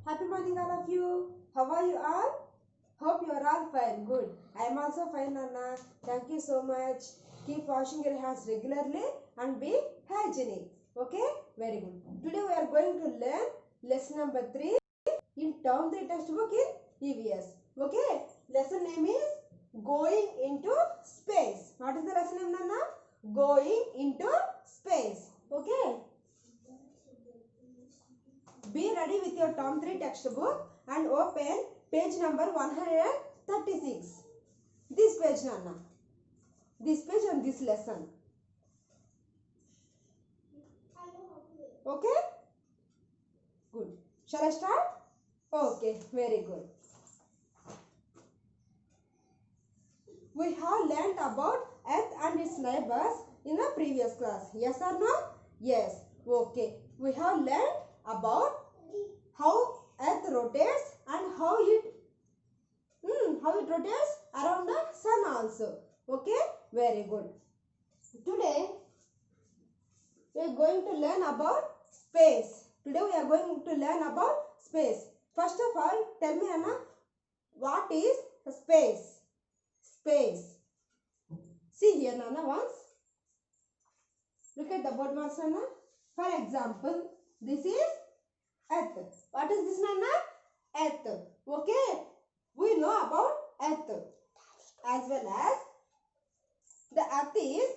Happy morning all of you. How are you all? Hope you are all fine. Good. I am also fine, Nana. Thank you so much. Keep washing your hands regularly and be hygienic. Okay? Very good. Today we are going to learn lesson number 3 in term 3 textbook in EVS. Okay? Lesson name is Going into Space. What is the lesson name, Nana? Going into Space. Okay? Be ready with your term 3 textbook and open page number 136. This page, Nana. This page and this lesson. Okay? Good. Shall I start? Okay, very good. We have learnt about Earth and its neighbors in the previous class. Yes or no? Yes. Okay. We have learnt about how Earth rotates and how it rotates around the sun also. Okay? Very good. Today we are going to learn about space. Today we are going to learn about space. First of all, tell me, Anna, what is space? Space. See here, Nana, once. Look at the board once, Nana. For example, this is Earth. What is this, Nana? Earth. Okay. We know about Earth. As well as the Earth is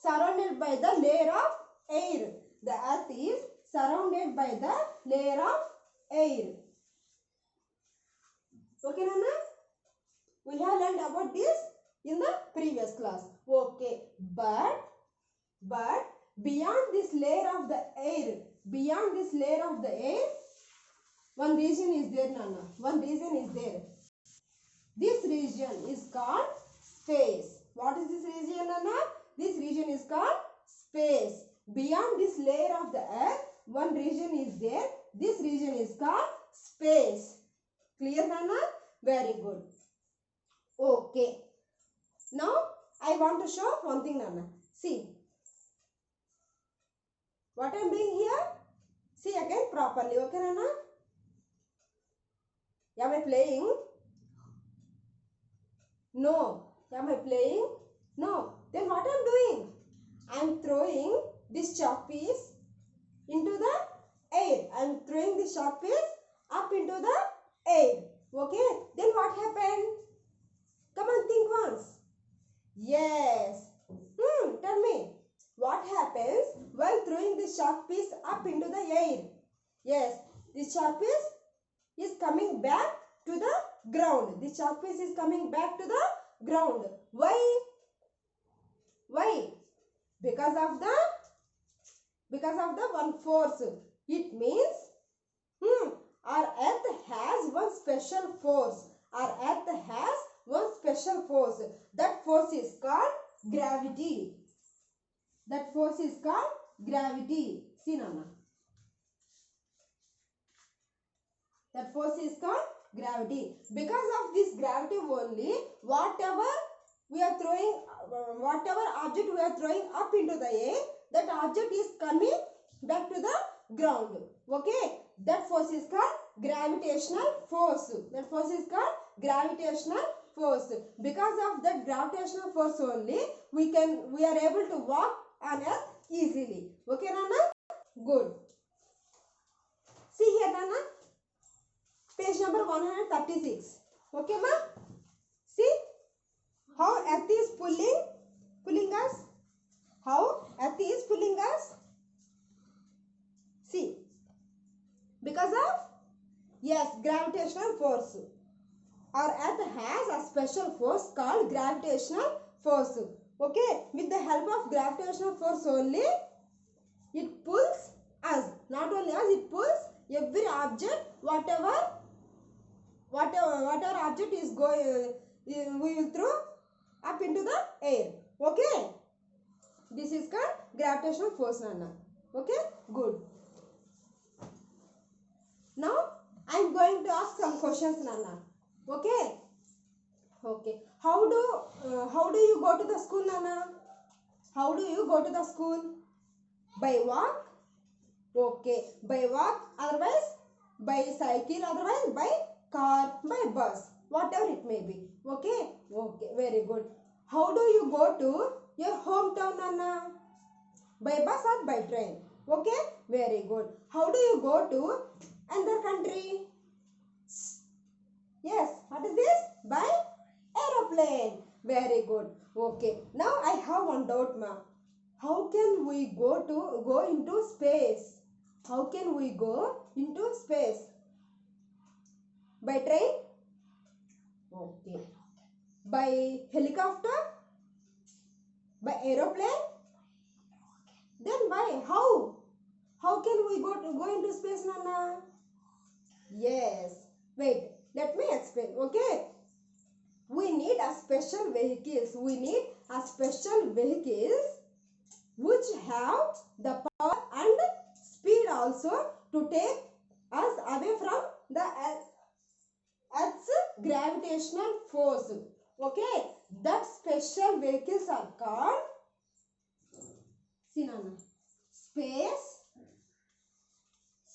surrounded by the layer of air. The Earth is surrounded by the layer of air. Okay, Nana? We have learned about this in the previous class. Okay. But beyond this layer of the air, one region is there, Nana. One region is there. This region is called space. What is this region, Nana? This region is called space. Beyond this layer of the earth, one region is there. This region is called space. Clear, Nana? Very good. Okay. Now, I want to show one thing, Nana. See. What I am doing here? See again properly. Okay, Nana? Am I playing? No. Am I playing? No. Then what I am doing? I am throwing this chalk piece into the air. I am throwing this chalk piece up into the air. Okay. Then what happened? Come on, think once. Yes. Tell me. What happens while throwing this chalk piece up into the air? Yes. This chalk piece is coming back to the ground. This chalk piece is coming back to the ground. Why? Why? Because of the one force. It means our earth has one special force. Our earth has one special force. That force is called gravity. That force is called gravity. See, Nana. That force is called gravity. Because of this gravity only, whatever object we are throwing up into the air, that object is coming back to the ground. Okay? That force is called gravitational force. That force is called gravitational force. Because of that gravitational force only, we are able to walk on earth easily. Okay, Nana? Good. See here, Nana. Page number 136. Okay, ma? See how earth is pulling us. How earth is pulling us. See. Because of, yes, gravitational force. Our earth has a special force called gravitational force. Okay. With the help of gravitational force only, it pulls us. Not only us, it pulls every object, whatever object is going, we will throw up into the air. Okay. This is called gravitational force, Nana. Okay. Good. Now I am going to ask some questions, Nana. Okay. Okay. How do you go to the school, Nana? How do you go to the school? By walk? Okay. By walk, otherwise by cycle, otherwise by car, by bus, whatever it may be. Okay, okay, very good. How do you go to your hometown, Anna? By bus or by train? Okay, very good. How do you go to another country? Yes, what is this? By aeroplane. Very good. Okay, now I have one doubt, ma. How can we go into space? How can we go into space? By train? Okay. By helicopter? By aeroplane? Then by how? How can we go into space, Nana? Yes. Wait, let me explain. Okay. We need a special vehicles. We need a special vehicles which have the power and speed also to take us away from the Earth's gravitational force. Okay. That special vehicles are called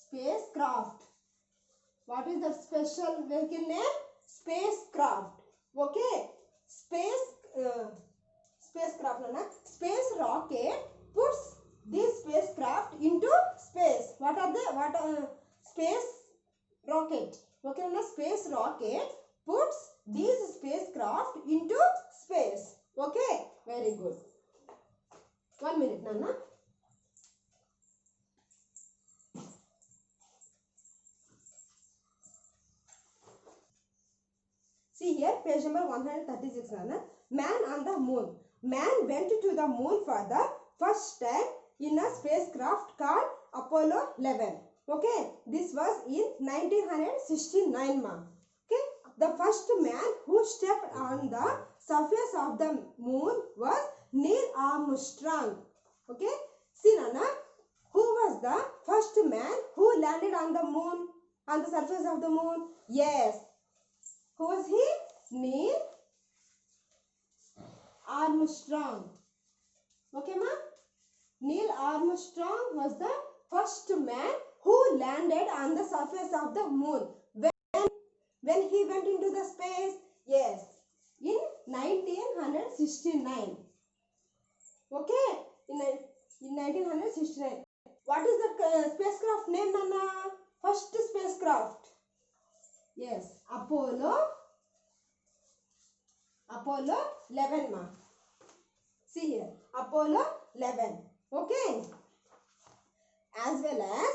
spacecraft. What is the special vehicle name? Spacecraft. Okay. Spacecraft. Space rocket puts this spacecraft into space. What are they? Space rocket. Okay, space rocket puts this spacecraft into space. Okay, very good. 1 minute, Nana. See here, page number 136, Nana. Man on the moon. Man went to the moon for the first time in a spacecraft called Apollo 11. Okay, this was in 1969, ma. Okay, the first man who stepped on the surface of the moon was Neil Armstrong. Okay, see, Nana, who was the first man who landed on the moon, on the surface of the moon? Yes. Who was he? Neil Armstrong. Okay, ma? Neil Armstrong was the first man who landed on the surface of the moon. When he went into the space? Yes, in 1969. Okay, in 1969. What is the spacecraft name, Nana? First spacecraft. Yes, Apollo 11, ma. See here, Apollo 11. Okay. As well as,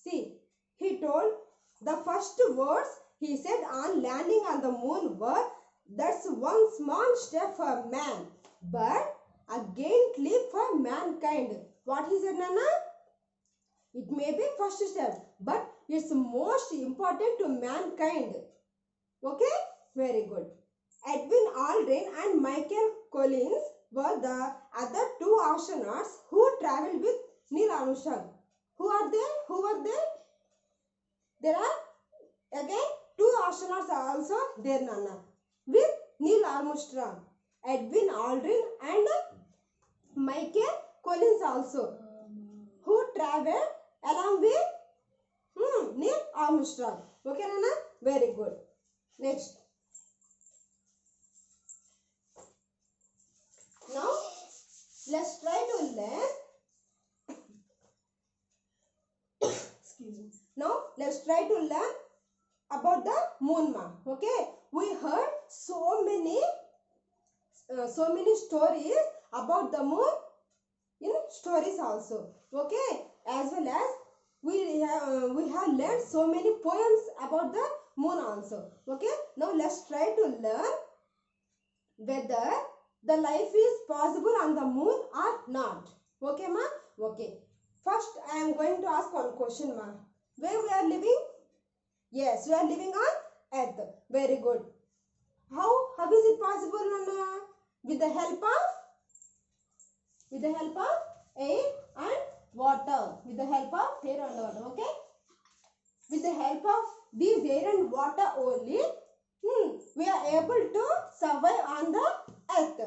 see, he told the first words he said on landing on the moon were, "That's one small step for man, but a giant leap for mankind." What he said, Nana? It may be first step, but it's most important to mankind. Okay? Very good. Edwin Aldrin and Michael Collins were the other two astronauts who traveled with Neil Armstrong. Who are they? Who were they? There are again two astronauts are also there, Nana, with Neil Armstrong. Edwin Aldrin and Michael Collins also, who traveled along with Neil Armstrong. Okay, Nana? Very good. Next. Now, let's try to learn. Excuse me. Now, let's try to learn about the moon, ma. Okay? We heard so many stories about the moon in stories also. Okay? As well as we have learned so many poems about the moon also. Okay? Now, let's try to learn whether the life is possible on the moon or not. Okay, ma? Okay. First, I am going to ask one question, ma. Where we are living? Yes, we are living on Earth. Very good. How is it possible, Nana? With the help of air and water. With the help of air and water. Okay? With the help of these air and water only, we are able to survive on the Earth.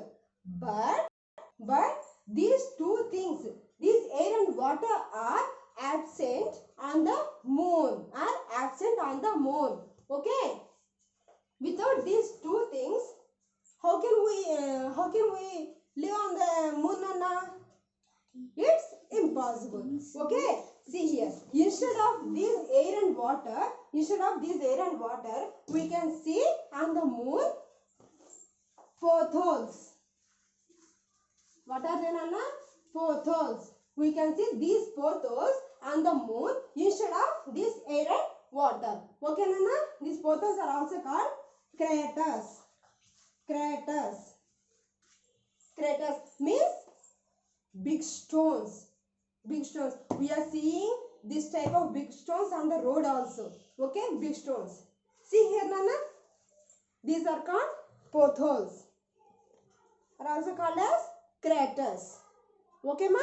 But these two things, these air and water, are absent on the moon. Are on the moon. Okay. Without these two things, how can we live on the moon, Anna? It's impossible. Okay. See here. Instead of this air and water, we can see on the moon potholes. What are they, Anna? Potholes. We can see these potholes on the moon instead of this air and water. Okay, Nana? These potholes are also called craters. Craters. Craters means big stones. Big stones. We are seeing this type of big stones on the road also. Okay, big stones. See here, Nana? These are called potholes. Are also called as craters. Okay, ma?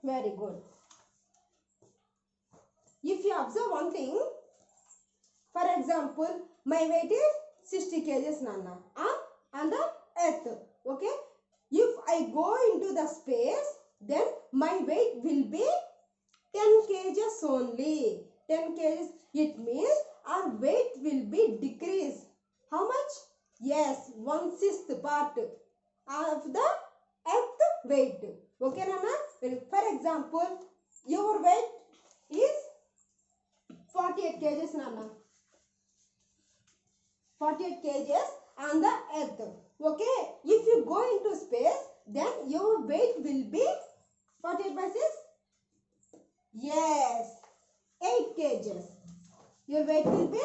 Very good. If you observe one thing, for example, my weight is 60 kgs, Nana, on the earth. Okay. If I go into the space, then my weight will be 10 kgs only. 10 kgs. It means our weight will be decreased. How much? Yes, 1/6 part of the earth weight. Okay, Nana? For example, your weight is 48 kgs, Nana. 48 kgs on the earth. Okay. If you go into space, then your weight will be 48 by 6. Yes. 8 kgs. Your weight will be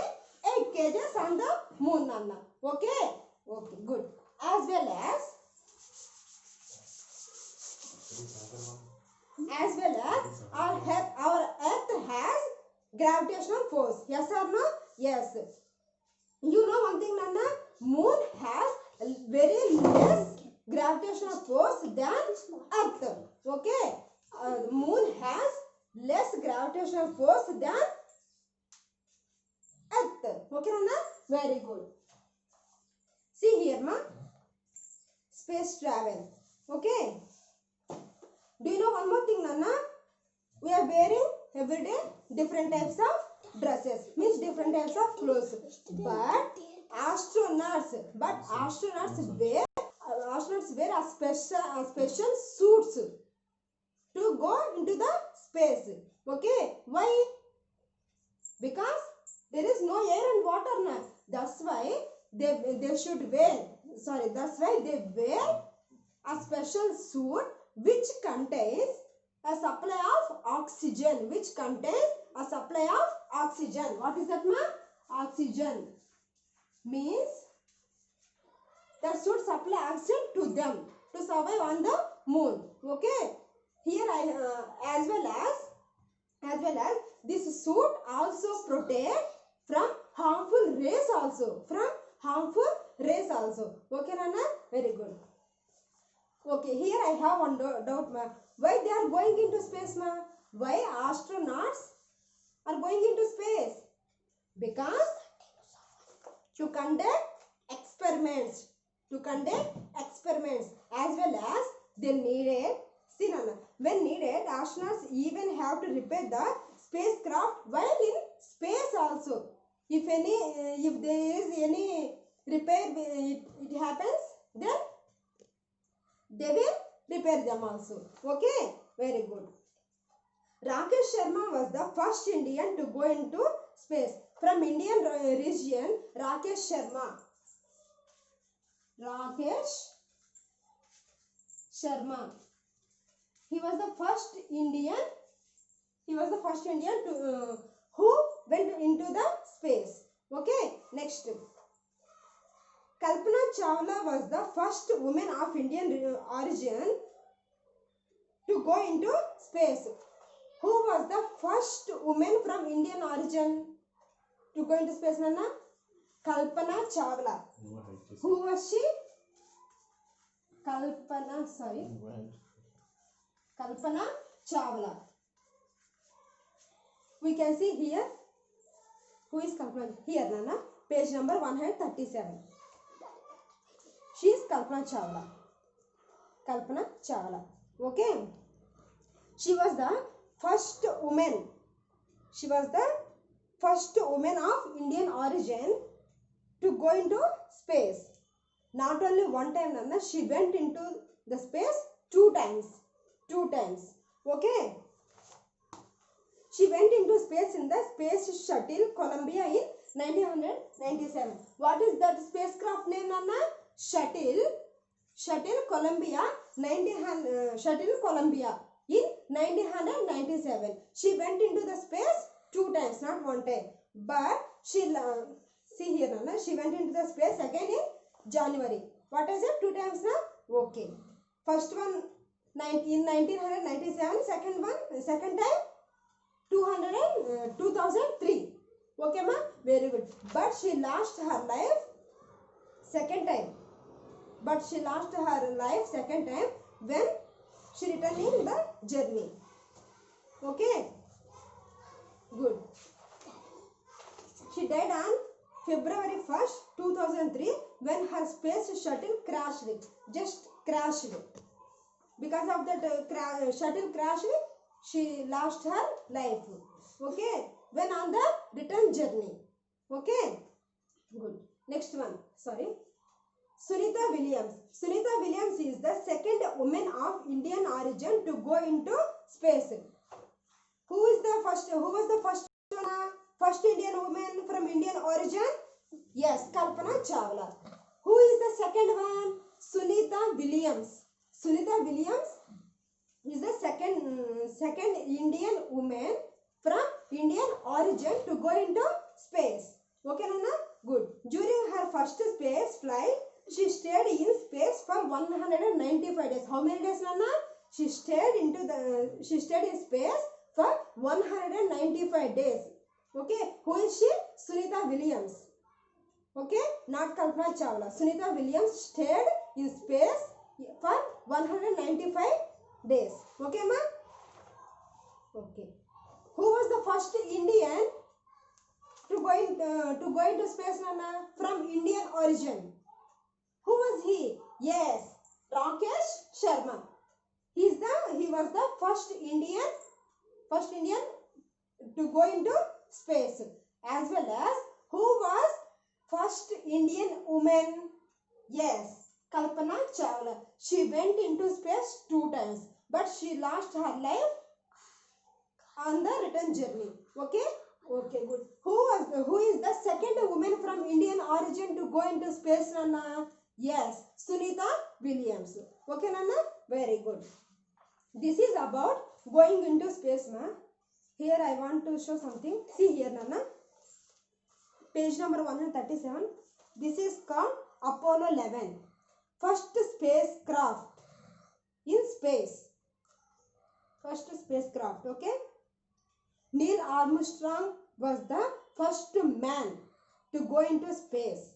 8 kgs on the moon, Nana. Okay. Okay. Good. As well as our earth has gravitational force. Yes or no? Yes. You know one thing, Nana? Moon has very less gravitational force than earth. Okay. Moon has less gravitational force than earth. Okay, Nana? Very good. See here, ma. Space travel. Okay. Do you know one more thing, Nana? We are wearing every day different types of dresses. Means different types of clothes. But astronauts wear a special suits to go into the space. Okay. Why? Because there is no air and water now. That's why they should wear. Sorry. That's why they wear a special suit which contains a supply of oxygen. Which contains a supply of oxygen. What is that, ma? Oxygen means that should supply oxygen to them to survive on the moon. Okay. Here as well as this suit also protect from harmful rays also. Okay, Nana? Very good. Okay, here I have one doubt, ma. Why they are going into space, ma? Why astronauts are going into space? Because to conduct experiments. As well as they needed. See, Nana, when needed, astronauts even have to repair the spacecraft while in space also. If there is any repair it happens, then they will repair them also. Okay, very good. Rakesh Sharma was the first Indian to go into space. From Indian region, Rakesh Sharma. He was the first Indian. To who went into the space. Okay. Next. Kalpana Chawla was the first woman of Indian origin to go into space. Who was the first woman from Indian origin to go into space, Nana? Kalpana Chawla. Who was she? Kalpana Chawla. We can see here. Who is Kalpana? Here, Nana. Page number 137. She is Kalpana Chawla. Okay. She was the first woman first woman of Indian origin to go into space. Not only one time, Nana, she went into the space two times. Okay. She went into space in the Space Shuttle Columbia in 1997. What is that spacecraft name, Nana? Shuttle Columbia Shuttle Columbia in 1997. She went into the space two times, not one time. But she see here, Nana, she went into the space again in January. What is it? Two times now? Okay. First one in 1997. Second time 2003. Okay, ma? Very good. But she lost her life second time. When she returned in the journey. Okay. Good. She died on February 1st, 2003 when her space shuttle crashed. Just crashed. Because of that shuttle crashed, she lost her life. Okay. When on the return journey. Okay. Good. Next one. Sorry. Sunita Williams. Sunita Williams is the second woman of Indian origin to go into space. Who was the first one? First Indian woman from Indian origin? Yes, Kalpana Chawla. Who is the second one? Sunita Williams. Sunita Williams is the second Indian woman from Indian origin to go into space. Okay, Nana? Good. During her first space flight, she stayed in space for 195 days. How many days, Nana? She stayed in space for 195 days. Okay. Who is she? Sunita Williams. Okay. Not Kalpana Chawla. Sunita Williams stayed in space for 195 days. Okay, ma? Okay. Who was the first Indian to go into space, Nana? From Indian origin. Who was he? Yes, Rakesh Sharma. He was the first Indian to go into space. As well as who was first Indian woman? Yes, Kalpana Chawla. She went into space two times, but she lost her life on the return journey. Okay. Okay, good. Who is the second woman from Indian origin to go into space, Nana? Yes, Sunita Williams. Okay, Nana? Very good. This is about going into space, ma. Here I want to show something. See here, Nana. Page number 137. This is called Apollo 11. First spacecraft in space. First spacecraft, okay? Neil Armstrong was the first man to go into space.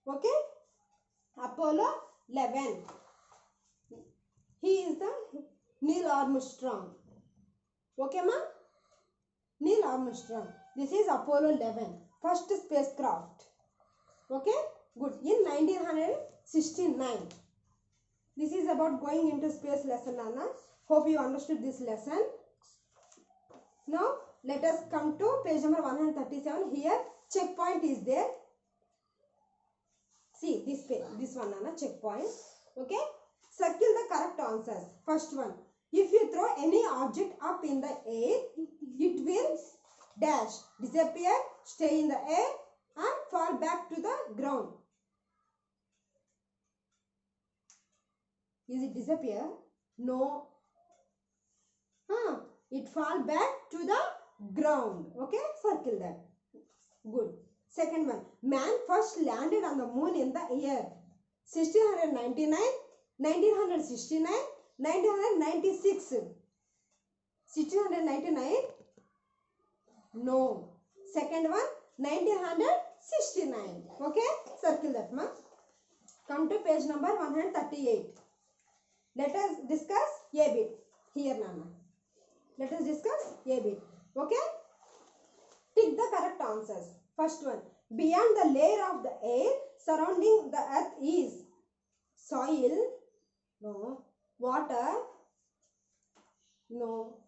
Okay? Apollo 11. He is the Neil Armstrong. Okay, ma? Neil Armstrong. This is Apollo 11. First spacecraft. Okay? Good. In 1969. This is about going into space lesson, Anna. Hope you understood this lesson. Now, let us come to page number 137. Here, checkpoint is there. See, this one, Anna, checkpoint. Okay? Circle the correct answers. First one. If you throw any object up in the air, it will dash, disappear, stay in the air and fall back to the ground. Is it disappear? No. It fall back to the ground. Okay, circle that. Good. Second one. Man first landed on the moon in the year 1699, 1969, 1996. 1699? No. Second one, 1969. Okay, circle that, ma. Come to page number 138. Let us discuss a bit. Here, Nana. Let us discuss a bit. Okay? Tick the correct answers. First one. Beyond the layer of the air surrounding the earth is soil. No. Water. No.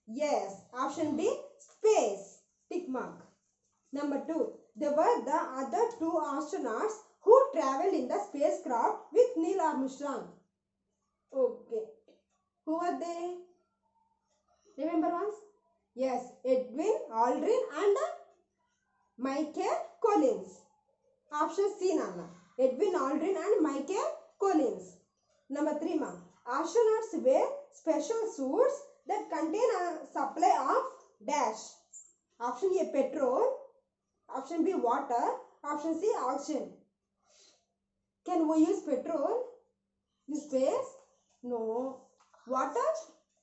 Yes. Option B. Space. Tick mark. Number 2. They were the other 2 astronauts who traveled in the spacecraft with Neil Armstrong. Okay. Who were they? Remember once? Yes, Edwin Aldrin and Michael Collins. Option C, Nana. Edwin Aldrin and Michael Collins. Number 3, ma. Astronauts wear special suits that contain a supply of dash. Option A, petrol. Option B, water. Option C, oxygen. Can we use petrol in space? No. Water?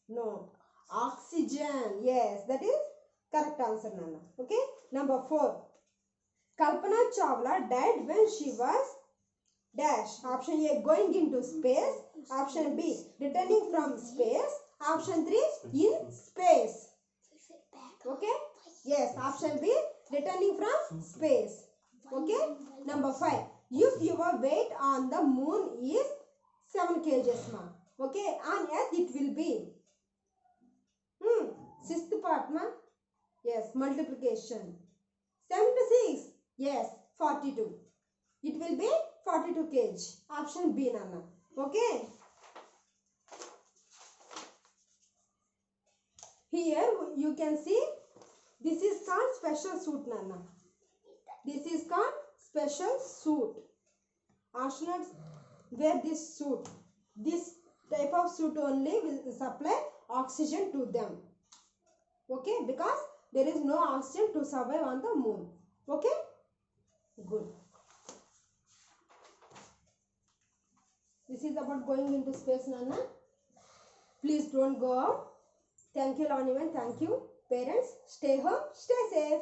No. Oxygen. Yes, that is correct answer, Nana. Okay. Number 4. Kalpana Chawla died when she was dash. Option A, going into space. Option B, returning from space. Option 3, in space. Okay? Yes, option B, returning from space. Okay? Number 5. If your weight on the moon is 7 kgs, ma. Okay? On earth it will be. Sixth part, ma. Yes, multiplication. 7 to 6. Yes, 42. It will be 42 kg. Option B, Nana. Okay? Here you can see this is called special suit, Nana. This is called special suit. Astronauts wear this suit. This type of suit only will supply oxygen to them. Okay? Because there is no oxygen to survive on the moon. Okay? Good. This is about going into space, Nana. Please don't go out. Thank you, Lonivan. Thank you. Parents, stay home, stay safe.